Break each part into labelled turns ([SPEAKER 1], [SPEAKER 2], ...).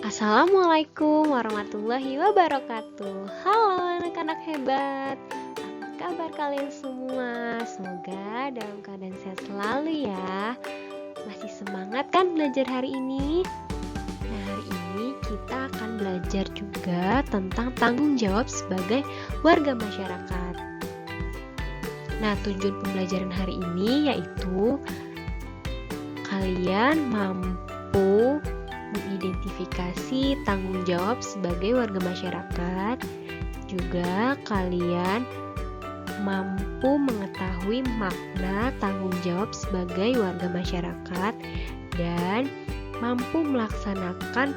[SPEAKER 1] Assalamualaikum warahmatullahi wabarakatuh. Halo anak-anak hebat. Apa kabar kalian semua? Semoga dalam keadaan sehat selalu ya. Masih semangat kan belajar hari ini? Nah, hari ini kita akan belajar juga tentang tanggung jawab sebagai warga masyarakat. Nah, tujuan pembelajaran hari ini yaitu kalian mampu mengidentifikasi tanggung jawab sebagai warga masyarakat. Juga kalian mampu mengetahui makna tanggung jawab sebagai warga masyarakat dan mampu melaksanakan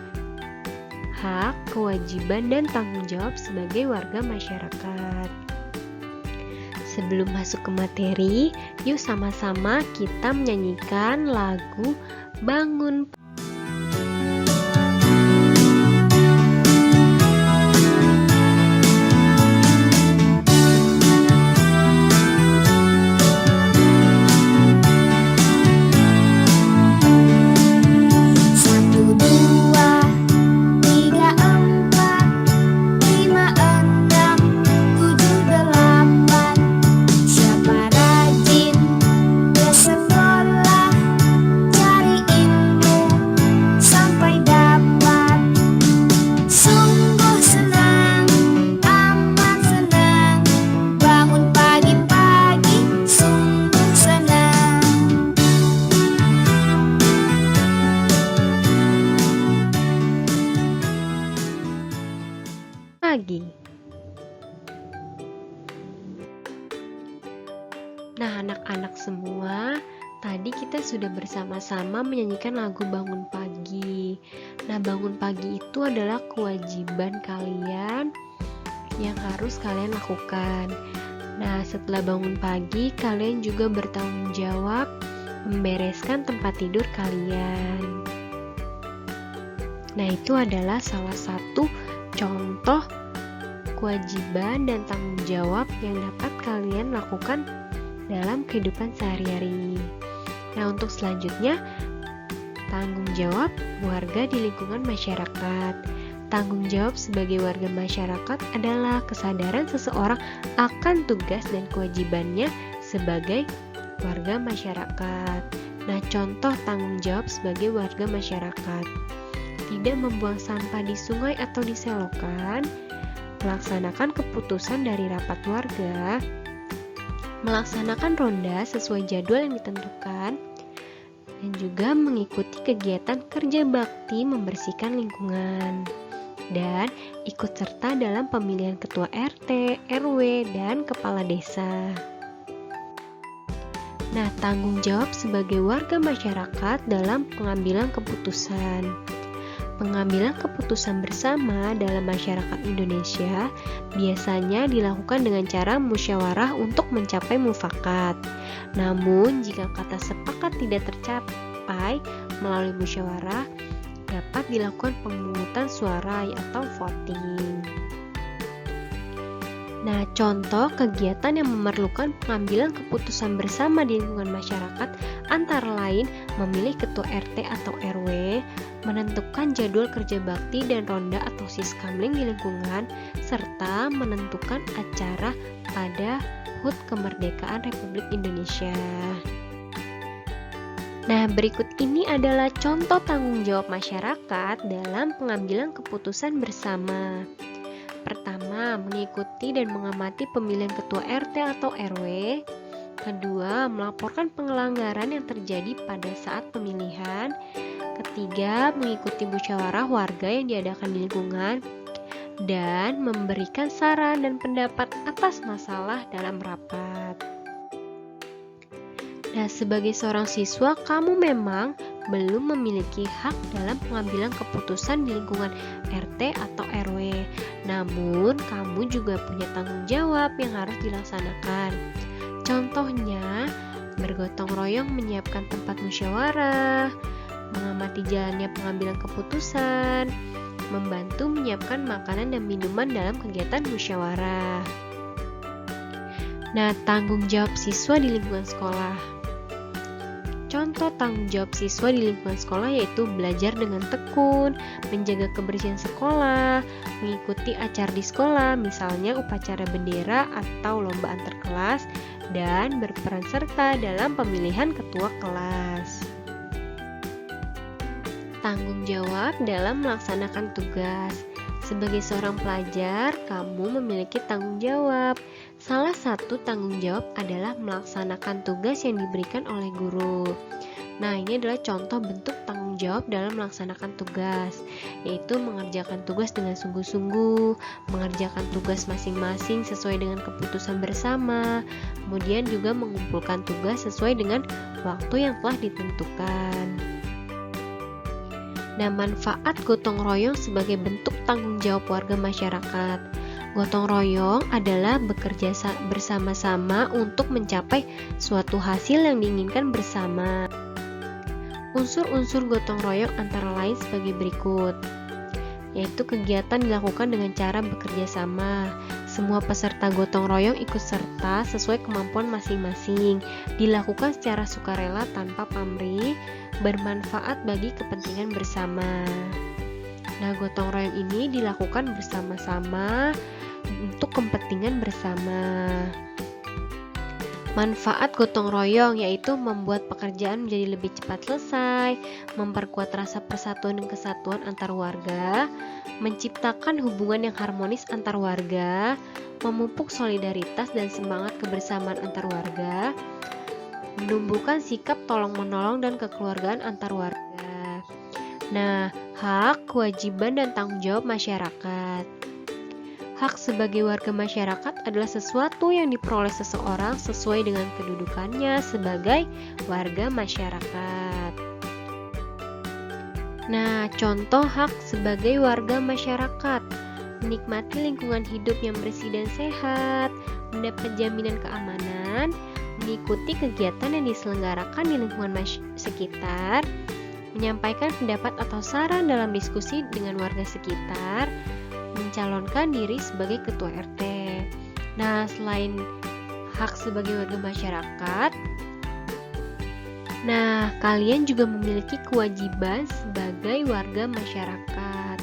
[SPEAKER 1] hak, kewajiban, dan tanggung jawab sebagai warga masyarakat. Sebelum masuk ke materi, yuk sama-sama kita menyanyikan lagu Bangun pagi. Nah, anak-anak semua, tadi kita sudah bersama-sama menyanyikan lagu Bangun Pagi. Nah, bangun pagi itu adalah kewajiban kalian yang harus kalian lakukan. Nah, setelah bangun pagi, kalian juga bertanggung jawab membereskan tempat tidur kalian. Nah, itu adalah salah satu contoh kewajiban dan tanggung jawab yang dapat kalian lakukan dalam kehidupan sehari-hari. Nah, untuk selanjutnya, tanggung jawab warga di lingkungan masyarakat. Tanggung jawab sebagai warga masyarakat adalah kesadaran seseorang akan tugas dan kewajibannya sebagai warga masyarakat. Nah, contoh tanggung jawab sebagai warga masyarakat: tidak membuang sampah di sungai atau di selokan, melaksanakan keputusan dari rapat warga, melaksanakan ronda sesuai jadwal yang ditentukan, dan juga mengikuti kegiatan kerja bakti membersihkan lingkungan, dan ikut serta dalam pemilihan ketua RT, RW, dan kepala desa. Nah, tanggung jawab sebagai warga masyarakat dalam pengambilan keputusan. Pengambilan keputusan bersama dalam masyarakat Indonesia biasanya dilakukan dengan cara musyawarah untuk mencapai mufakat. Namun, jika kata sepakat tidak tercapai melalui musyawarah, dapat dilakukan pemungutan suara atau voting. Nah, contoh kegiatan yang memerlukan pengambilan keputusan bersama di lingkungan masyarakat antara lain memilih ketua RT atau RW, menentukan jadwal kerja bakti dan ronda atau siskamling di lingkungan, serta menentukan acara pada HUT Kemerdekaan Republik Indonesia. Nah, berikut ini adalah contoh tanggung jawab masyarakat dalam pengambilan keputusan bersama. Pertama, mengikuti dan mengamati pemilihan ketua RT atau RW. Kedua, melaporkan pelanggaran yang terjadi pada saat pemilihan. Ketiga, mengikuti musyawarah warga yang diadakan di lingkungan. Dan memberikan saran dan pendapat atas masalah dalam rapat. Nah, sebagai seorang siswa, kamu memang belum memiliki hak dalam pengambilan keputusan di lingkungan RT atau RW. Namun, kamu juga punya tanggung jawab yang harus dilaksanakan. Contohnya, bergotong royong menyiapkan tempat musyawarah, mengamati jalannya pengambilan keputusan, membantu menyiapkan makanan dan minuman dalam kegiatan musyawarah. Nah, tanggung jawab siswa di lingkungan sekolah. Contoh tanggung jawab siswa di lingkungan sekolah yaitu belajar dengan tekun, menjaga kebersihan sekolah, mengikuti acara di sekolah, misalnya upacara bendera atau lomba antar kelas, dan berperan serta dalam pemilihan ketua kelas. Tanggung jawab dalam melaksanakan tugas. Sebagai seorang pelajar, kamu memiliki tanggung jawab. Salah satu tanggung jawab adalah melaksanakan tugas yang diberikan oleh guru. Nah, ini adalah contoh bentuk tanggung jawab dalam melaksanakan tugas, yaitu mengerjakan tugas dengan sungguh-sungguh, mengerjakan tugas masing-masing sesuai dengan keputusan bersama, kemudian juga mengumpulkan tugas sesuai dengan waktu yang telah ditentukan. Nah, manfaat gotong royong sebagai bentuk tanggung jawab warga masyarakat. Gotong royong adalah bekerja bersama-sama untuk mencapai suatu hasil yang diinginkan bersama. Unsur-unsur gotong royong antara lain sebagai berikut, yaitu kegiatan dilakukan dengan cara bekerja sama. Semua peserta gotong royong ikut serta sesuai kemampuan masing-masing, dilakukan secara sukarela tanpa pamrih, bermanfaat bagi kepentingan bersama. Nah, gotong royong ini dilakukan bersama-sama untuk kepentingan bersama. Manfaat gotong royong yaitu membuat pekerjaan menjadi lebih cepat selesai, memperkuat rasa persatuan dan kesatuan antar warga, menciptakan hubungan yang harmonis antar warga, memupuk solidaritas dan semangat kebersamaan antar warga, menumbuhkan sikap tolong-menolong dan kekeluargaan antar warga. Nah, hak, kewajiban, dan tanggung jawab masyarakat. Hak sebagai warga masyarakat adalah sesuatu yang diperoleh seseorang sesuai dengan kedudukannya sebagai warga masyarakat. Nah, contoh hak sebagai warga masyarakat: menikmati lingkungan hidup yang bersih dan sehat, mendapat jaminan keamanan, mengikuti kegiatan yang diselenggarakan di lingkungan sekitar, menyampaikan pendapat atau saran dalam diskusi dengan warga sekitar, mencalonkan diri sebagai ketua RT. Nah, selain hak sebagai warga masyarakat, nah, kalian juga memiliki kewajiban sebagai warga masyarakat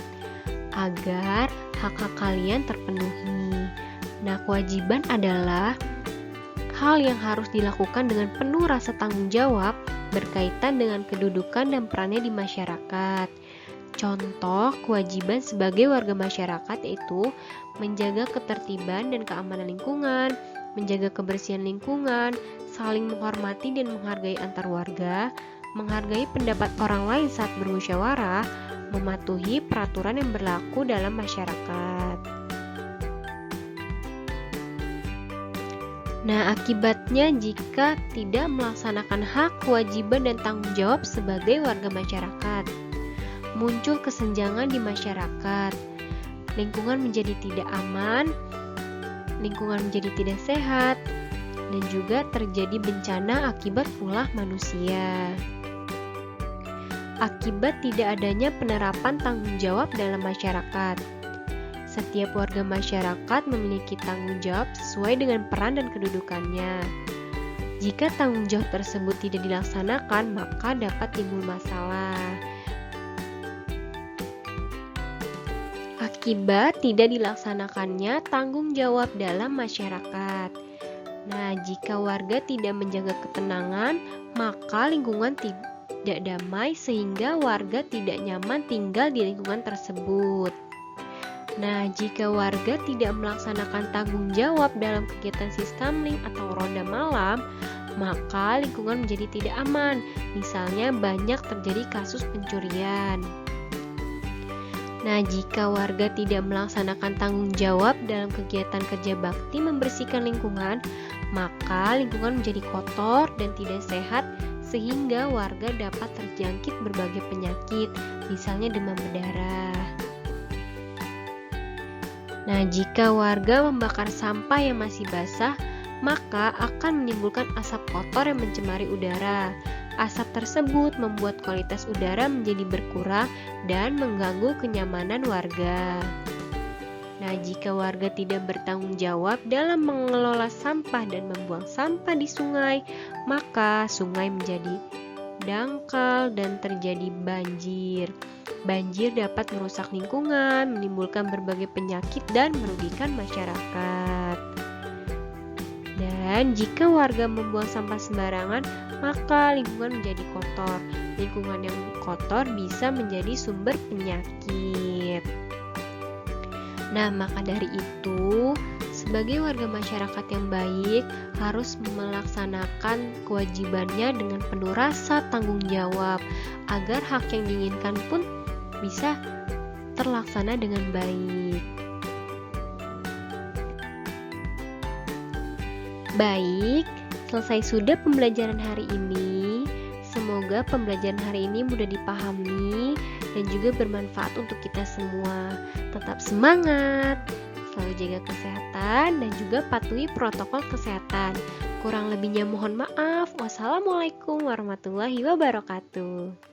[SPEAKER 1] agar hak-hak kalian terpenuhi. Nah, kewajiban adalah hal yang harus dilakukan dengan penuh rasa tanggung jawab berkaitan dengan kedudukan dan perannya di masyarakat. Contoh kewajiban sebagai warga masyarakat yaitu menjaga ketertiban dan keamanan lingkungan, menjaga kebersihan lingkungan, saling menghormati dan menghargai antar warga, menghargai pendapat orang lain saat bermusyawarah, mematuhi peraturan yang berlaku dalam masyarakat. Nah, akibatnya jika tidak melaksanakan hak, kewajiban, dan tanggung jawab sebagai warga masyarakat, muncul kesenjangan di masyarakat, lingkungan menjadi tidak aman, lingkungan menjadi tidak sehat, dan juga terjadi bencana akibat ulah manusia. Akibat tidak adanya penerapan tanggung jawab dalam masyarakat. Setiap warga masyarakat memiliki tanggung jawab sesuai dengan peran dan kedudukannya. Jika tanggung jawab tersebut tidak dilaksanakan, maka dapat timbul masalah. Akibat tidak dilaksanakannya tanggung jawab dalam masyarakat. Nah, jika warga tidak menjaga ketenangan, maka lingkungan tidak damai sehingga warga tidak nyaman tinggal di lingkungan tersebut. Nah, jika warga tidak melaksanakan tanggung jawab dalam kegiatan sistemling atau ronda malam, maka lingkungan menjadi tidak aman. Misalnya banyak terjadi kasus pencurian. Nah, jika warga tidak melaksanakan tanggung jawab dalam kegiatan kerja bakti membersihkan lingkungan, maka lingkungan menjadi kotor dan tidak sehat sehingga warga dapat terjangkit berbagai penyakit, misalnya demam berdarah. Nah, jika warga membakar sampah yang masih basah, maka akan menimbulkan asap kotor yang mencemari udara. Asap tersebut membuat kualitas udara menjadi berkurang dan mengganggu kenyamanan warga. Nah, jika warga tidak bertanggung jawab dalam mengelola sampah dan membuang sampah di sungai, maka sungai menjadi dangkal, dan terjadi banjir. Banjir dapat merusak lingkungan, menimbulkan berbagai penyakit, dan merugikan masyarakat. Dan jika warga membuang sampah sembarangan, maka lingkungan menjadi kotor. Lingkungan yang kotor bisa menjadi sumber penyakit. Nah, maka dari itu, sebagai warga masyarakat yang baik, harus melaksanakan kewajibannya dengan penuh rasa tanggung jawab, agar hak yang diinginkan pun bisa terlaksana dengan baik. Baik, selesai sudah pembelajaran hari ini. Semoga pembelajaran hari ini mudah dipahami dan juga bermanfaat untuk kita semua. Tetap semangat, selalu jaga kesehatan dan juga patuhi protokol kesehatan. Kurang lebihnya mohon maaf. Wassalamualaikum warahmatullahi wabarakatuh.